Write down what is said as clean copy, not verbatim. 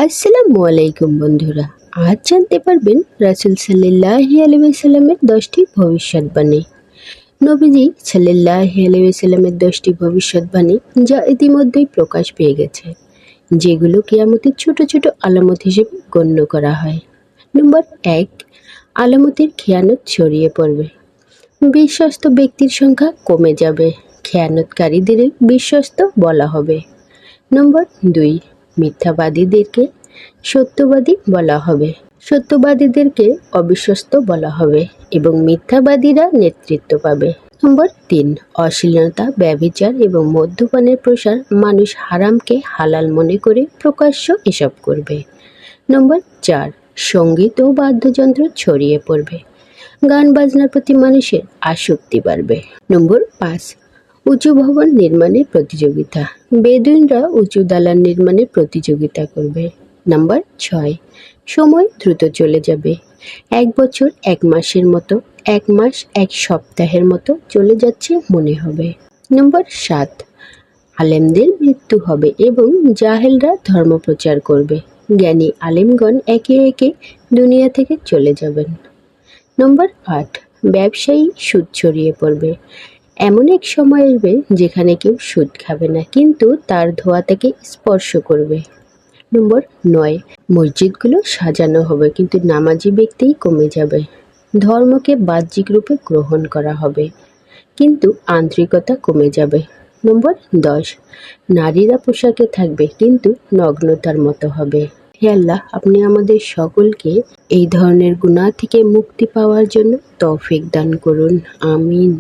আসসালামু আলাইকুম বন্ধুরা। আজ জানতে পারবেন রাসূল সাল্লাল্লাহু আলাইহি ওয়াসাল্লামের 10টি ভবিষ্যৎবাণী। নবীজি সাল্লাল্লাহু আলাইহি ওয়াসাল্লামের 10টি ভবিষ্যৎবাণী যা ইতিমধ্যেই প্রকাশ পেয়ে গেছে, যেগুলো কিয়ামতের ছোট ছোট আলামত হিসেবে গণ্য করা হয়। নম্বর 1, আলামতের খেয়ানত ছড়িয়ে পড়বে। বিশ্বস্ত ব্যক্তির সংখ্যা কমে যাবে, খেয়ানতকারীদের বিশ্বস্ত বলা হবে। নম্বর 2, মিথ্যাবাদীদেরকে সত্যবাদী বলা হবে, সত্যবাদীদেরকে অবিশ্বস্ত বলা হবে এবং মিথ্যাবাদীরা নেতৃত্ব পাবে। নম্বর 3, অশ্লীলতা, ব্যভিচার এবং মদ্যপানের প্রসার। মানুষ হারামকে হালাল মনে করে প্রকাশ্য এসব করবে। নম্বর 4, সঙ্গীত ও বাদ্যযন্ত্র ছড়িয়ে পড়বে। গান বাজনার প্রতি মানুষের আসক্তি বাড়বে। নম্বর 5, উঁচু ভবন নির্মাণের প্রতিযোগিতা। বেদুইনরা উঁচু দালান নির্মাণের প্রতিযোগিতা করবে। নাম্বার 6, সময় দ্রুত চলে যাবে। 1 বছর 1 মাসের মতো, 1 মাস 1 সপ্তাহের মতো চলে যাচ্ছে মনে হবে। নম্বর 7, আলেমদের মৃত্যু হবে এবং জাহেলরা ধর্মপ্রচার করবে। জ্ঞানী আলেমগণ একে একে দুনিয়া থেকে চলে যাবেন। নম্বর 8, ব্যবসায়ী সুদ ছড়িয়ে পড়বে। এমন এক সময় আসবে যেখানে কেউ সুদ খাবে না, কিন্তু তার ধোঁয়া তাকে স্পর্শ করবে। নম্বর 9, মসজিদগুলো সাজানো হবে কিন্তু নামাজি ব্যক্তিই কমে যাবে। ধর্মকে বাহ্যিক রূপে গ্রহণ করা হবে কিন্তু আন্তরিকতা কমে যাবে। নম্বর 10, নারীরা পোশাকে থাকবে কিন্তু নগ্নতার মতো হবে। হে আল্লাহ, আপনি আমাদের সকলকে এই ধরনের গুনাহ থেকে মুক্তি পাওয়ার জন্য তৌফিক দান করুন। আমিন।